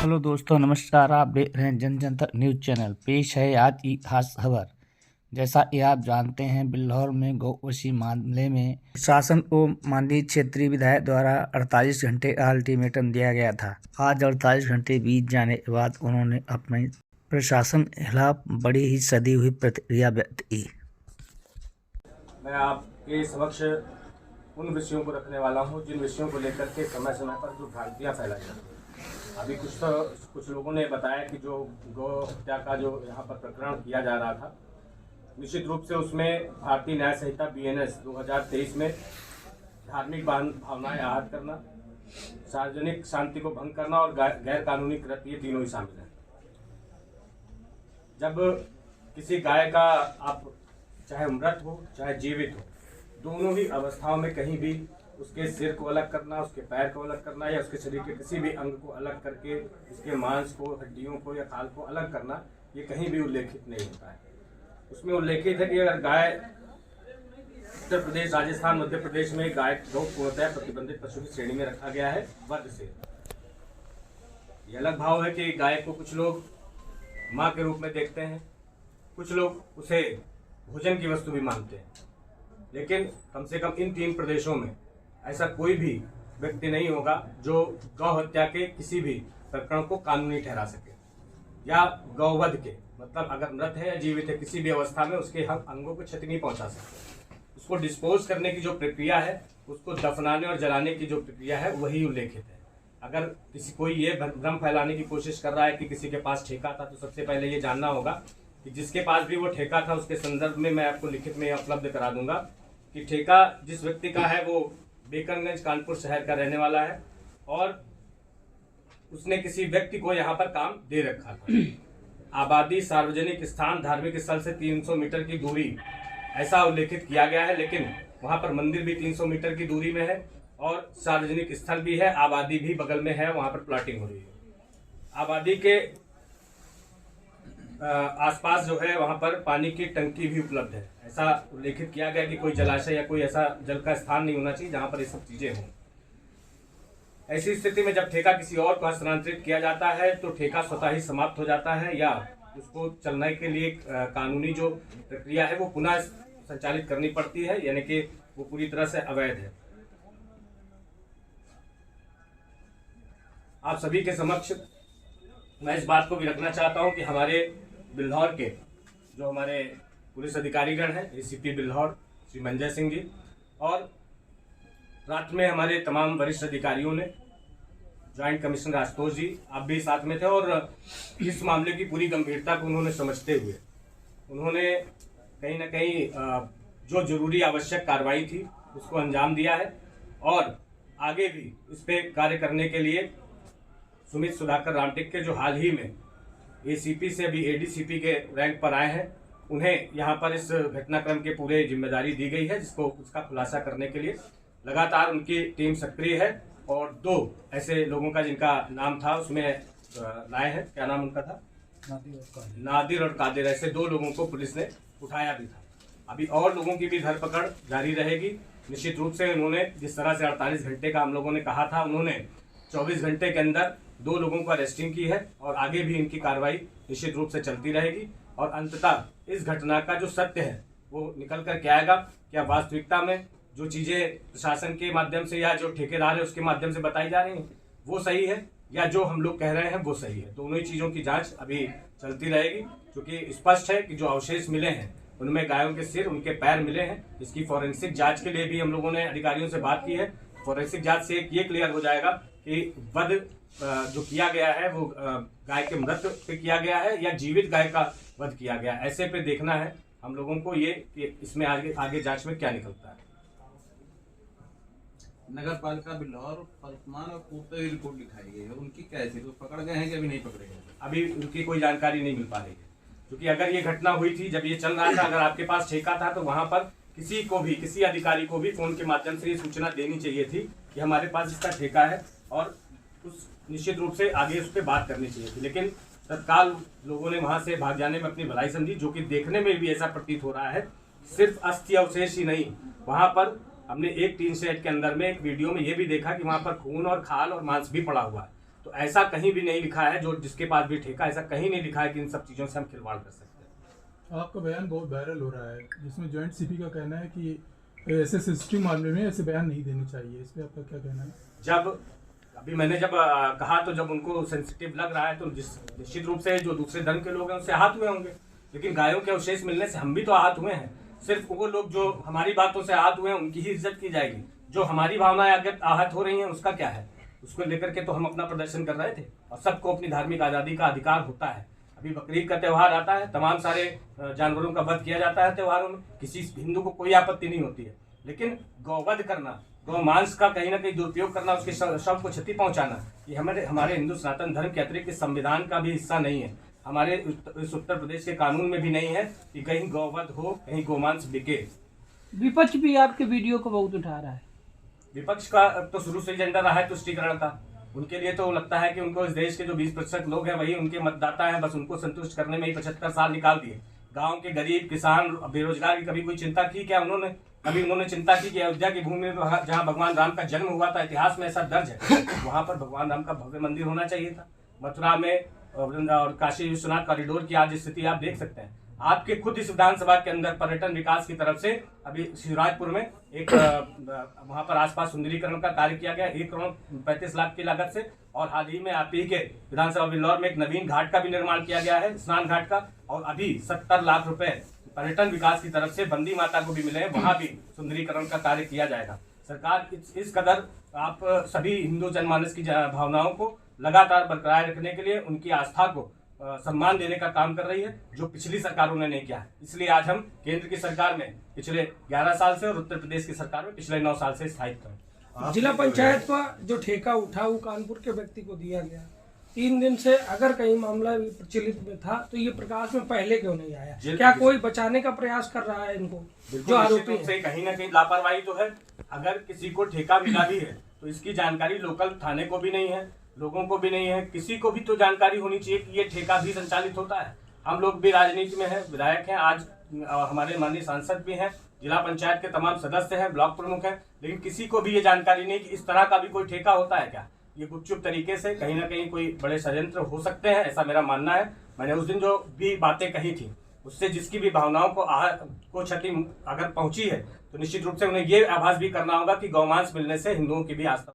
Hello दोस्तों, नमस्कार। आप देख रहे हैं जन जन तक न्यूज़ चैनल। पेश है आज की खास खबर। जैसा कि आप जानते हैं, बिल्हौर में गौवंशी मामले में प्रशासन को माननीय क्षेत्रीय विधायक द्वारा 48 घंटे का अल्टीमेटम दिया गया था। आज 48 घंटे बीत जाने के बाद उन्होंने अपने प्रशासन के खिलाफ बड़ी ही सधी हुई प्रतिक्रिया व्यक्त की। मैं आपके समक्ष उन विषयों को रखने वाला हूं जिन विषयों को लेकर के समय समय पर जो भ्रांतियां फैलाई जाती हैं। अभी कुछ लोगों ने बताया कि जो गौ हत्या का जो यहाँ पर प्रकरण किया जा रहा था, निश्चित रूप से उसमें भारतीय न्याय संहिता BNS 2023 में धार्मिक भावनाएं आहत करना, सार्वजनिक शांति को भंग करना और गैर कानूनी कृत्य, ये तीनों ही शामिल हैं। जब किसी गाय का आप चाहे मृत हो चाहे जीवित हो, दोनों ही अवस्थाओं में कहीं भी उसके सिर को अलग करना, उसके पैर को अलग करना या उसके शरीर के किसी भी अंग को अलग करके उसके मांस को, हड्डियों को या खाल को अलग करना, ये कहीं भी उल्लेखित नहीं होता है। उसमें उल्लेखित है कि अगर गाय उत्तर प्रदेश, राजस्थान, मध्य प्रदेश में गाय गौ पूर्णतः प्रतिबंधित पशु की श्रेणी में रखा गया है वध से। यह अलग भाव है कि गाय को कुछ लोग माँ के रूप में देखते हैं, कुछ लोग उसे भोजन की वस्तु भी मानते हैं, लेकिन कम से कम इन 3 प्रदेशों में ऐसा कोई भी व्यक्ति नहीं होगा जो गौ हत्या के किसी भी प्रकरण को कानूनी ठहरा सके या गौवध के, मतलब अगर मृत है या जीवित है, किसी भी अवस्था में उसके हम अंगों को क्षति नहीं पहुंचा सकते। उसको डिस्पोज करने की जो प्रक्रिया है, उसको दफनाने और जलाने की जो प्रक्रिया है, वही उल्लेखित है। अगर किसी कोई ये भ्रम फैलाने की कोशिश कर रहा है कि किसी के पास ठेका था, तो सबसे पहले ये जानना होगा कि जिसके पास भी वो ठेका था उसके संदर्भ में मैं आपको लिखित में उपलब्ध करा दूंगा कि ठेका जिस व्यक्ति का है वो बेकनगंज, कानपुर शहर का रहने वाला है और उसने किसी व्यक्ति को यहाँ पर काम दे रखा था। आबादी, सार्वजनिक स्थान, धार्मिक स्थल से 300 मीटर की दूरी ऐसा उल्लेखित किया गया है, लेकिन वहाँ पर मंदिर भी 300 मीटर की दूरी में है और सार्वजनिक स्थल भी है, आबादी भी बगल में है, वहाँ पर प्लॉटिंग हो रही है। आबादी के आसपास जो है वहाँ पर पानी की टंकी भी उपलब्ध है। ऐसा उल्लेखित किया गया कि कोई जलाशय या कोई ऐसा जल का स्थान नहीं होना चाहिए जहाँ पर ये सब चीजें हों। ऐसी स्थिति में जब ठेका किसी और को हस्तांतरित किया जाता है तो ठेका स्वतः ही समाप्त हो जाता है या उसको चलने के लिए कानूनी जो प्रक्रिया है वो पुनः संचालित करनी पड़ती है, यानी कि वो पूरी तरह से अवैध है। आप सभी के समक्ष मैं इस बात को भी रखना चाहता हूं कि हमारे बिल्हौर के जो हमारे पुलिस अधिकारीगण हैं, ACP बिल्हौर श्री मंजय सिंह जी और रात में हमारे तमाम वरिष्ठ अधिकारियों ने, ज्वाइंट कमिश्नर आशुतोष जी, आप भी साथ में थे और इस मामले की पूरी गंभीरता को उन्होंने समझते हुए उन्होंने कहीं ना कहीं जो जरूरी आवश्यक कार्रवाई थी उसको अंजाम दिया है और आगे भी इस पर कार्य करने के लिए सुमित सुधाकर रामटेक के जो हाल ही में ACP से अभी ADCP के रैंक पर आए हैं, उन्हें यहाँ पर इस घटनाक्रम के पूरे जिम्मेदारी दी गई है, जिसको उसका खुलासा करने के लिए लगातार उनकी टीम सक्रिय है और 2 ऐसे लोगों का जिनका नाम था उसमें लाए हैं। क्या नाम उनका था? नादिर और कादिर। ऐसे 2 लोगों को पुलिस ने उठाया भी था। अभी और लोगों की भी धरपकड़ जारी रहेगी। निश्चित रूप से उन्होंने जिस तरह से 48 घंटे का हम लोगों ने कहा था, उन्होंने 24 घंटे के अंदर 2 लोगों को अरेस्टिंग की है और आगे भी इनकी कार्रवाई निश्चित रूप से चलती रहेगी और अंततः इस घटना का जो सत्य है वो निकल कर के आएगा। क्या वास्तविकता में जो चीज़ें प्रशासन के माध्यम से या जो ठेकेदार है उसके माध्यम से बताई जा रही हैं वो सही है या जो हम लोग कह रहे हैं वो सही है? दोनों ही चीज़ों की जांच अभी चलती रहेगी, क्योंकि स्पष्ट है कि जो अवशेष मिले हैं उनमें गायों के सिर, उनके पैर मिले हैं। इसकी फॉरेंसिक जाँच के लिए भी हम लोगों ने अधिकारियों से बात की है। फॉरेंसिक जाँच से ये क्लियर हो जाएगा कि वध जो किया गया है वो गाय के मृत पे किया गया है या जीवित गाय का वध किया गया है। ऐसे पे देखना है हम लोगों को ये कि इसमें आगे जांच में क्या निकलता है। नगर पालिका बिल्हौर वर्तमान और पूर्व की रिपोर्ट दिखाई गई है, उनकी कैसे तो पकड़ गए हैं कि अभी नहीं पकड़े गए? अभी उनकी कोई जानकारी नहीं मिल पा रही है, क्योंकि अगर ये घटना हुई थी जब ये चल रहा था, अगर आपके पास ठेका था तो वहां पर किसी को भी, किसी अधिकारी को भी फोन के माध्यम से ये सूचना देनी चाहिए थी कि हमारे पास इसका ठेका है और उस निश्चित रूप से आगे उस पर बात करनी चाहिए थी। लेकिन तत्काल लोगों ने वहां से भाग जाने में अपनी भलाई समझी, जो कि देखने में भी ऐसा प्रतीत हो रहा है। सिर्फ अस्थि अवशेष ही नहीं, वहां पर हमने एक टीन शेड के अंदर में एक वीडियो में ये भी देखा कि वहां पर खून और खाल और मांस भी पड़ा हुआ है। तो ऐसा कहीं भी नहीं लिखा है, जो जिसके पास भी ठेका, ऐसा कहीं नहीं लिखा है कि इन सब चीज़ों से हम खिलवाड़ कर सकते हैं। आपका बयान बहुत वायरल हो रहा है, जिसमें जॉइंट सीपी का कहना है कि ऐसे सेंसिटिव मामले में ऐसे बयान नहीं देने चाहिए। इस पर आपका क्या कहना है? जब अभी मैंने जब कहा तो जब उनको सेंसिटिव लग रहा है तो निश्चित रूप से जो दूसरे धर्म के लोग हैं उससे आहत हुए होंगे, लेकिन गायों के अवशेष मिलने से हम भी तो आहत हुए हैं। सिर्फ वो लोग जो हमारी बातों से आहत हुए हैं उनकी ही इज्जत की जाएगी, जो हमारी भावनाएं अगर आहत हो रही हैं उसका क्या है? उसको लेकर के तो हम अपना प्रदर्शन कर रहे थे, और सबको अपनी धार्मिक आज़ादी का अधिकार होता है। अभी बकरीद का त्यौहार आता है, तमाम सारे जानवरों का वध किया जाता है त्योहारों में, किसी हिंदू को कोई आपत्ति नहीं होती है, लेकिन गौवध करना, गौ मांस का कहीं ना कहीं दुरुपयोग करना, उसके शव को क्षति पहुंचाना, ये हमारे हिंदू सनातन धर्म के अतिरिक्त संविधान का भी हिस्सा नहीं है। हमारे इस उत्तर प्रदेश के कानून में भी नहीं है कि कहीं गौवध हो, कहीं गोमांस बिके। विपक्ष भी आपके वीडियो को बहुत उठा रहा है। विपक्ष का तो शुरू से एजेंडा रहा है तुष्टीकरण का। उनके लिए तो लगता है कि उनको इस देश के जो 20% लोग हैं वही उनके मतदाता हैं, बस उनको संतुष्ट करने में ही 75 साल निकाल दिए। गांव के गरीब, किसान, बेरोजगार की कभी कोई चिंता की क्या उन्होंने? कभी उन्होंने चिंता की कि अयोध्या की भूमि में जहाँ भगवान राम का जन्म हुआ था, इतिहास में ऐसा दर्ज है, वहां पर भगवान राम का भव्य मंदिर होना चाहिए था। मथुरा में और काशी विश्वनाथ कॉरिडोर की आज स्थिति आप देख सकते हैं। आपके खुद इस विधानसभा के अंदर पर्यटन विकास की तरफ से अभी शिवराजपुर में एक वहां पर आसपास सुंदरीकरण का कार्य किया गया 1 करोड़ 35 लाख की लागत से, और हाल ही में आप ही के विधानसभा बिल्लौर में एक नवीन घाट का भी निर्माण किया गया है, स्नान घाट का, और अभी 70 लाख रुपए पर्यटन विकास की तरफ से बंदी माता को भी मिले हैं, वहां भी सुंदरीकरण का कार्य किया जाएगा। सरकार इस कदर आप सभी हिंदू जनमानस की भावनाओं को लगातार बरकरार रखने के लिए उनकी आस्था को सम्मान देने का काम कर रही है, जो पिछली सरकारों ने नहीं किया है। इसलिए आज हम केंद्र की सरकार में पिछले 11 साल से और उत्तर प्रदेश की सरकार में पिछले 9 साल से स्थायित्व है। जिला पंचायत का जो ठेका उठा वो कानपुर के व्यक्ति को दिया गया। 3 दिन से अगर कहीं मामला प्रचलित में था तो ये प्रकाश में पहले क्यों नहीं आया? क्या कोई बचाने का प्रयास कर रहा है इनको? जो आरोपी है, कहीं ना कहीं लापरवाही तो है। अगर किसी को ठेका मिला भी है तो इसकी जानकारी लोकल थाने को भी नहीं है, लोगों को भी नहीं है, किसी को भी तो जानकारी होनी चाहिए कि ये ठेका भी संचालित होता है। हम लोग भी राजनीति में हैं, विधायक हैं, आज हमारे माननीय सांसद भी हैं, जिला पंचायत के तमाम सदस्य हैं, ब्लॉक प्रमुख हैं, लेकिन किसी को भी ये जानकारी नहीं कि इस तरह का भी कोई ठेका होता है क्या। ये गुपचुप तरीके से कहीं ना कहीं कोई बड़े षड्यंत्र हो सकते हैं, ऐसा मेरा मानना है। मैंने उस दिन जो भी बातें कही थी उससे जिसकी भी भावनाओं को क्षति अगर पहुंची है तो निश्चित रूप से उन्हें ये आभास भी करना होगा कि गौमांस मिलने से हिंदुओं की भी आस्था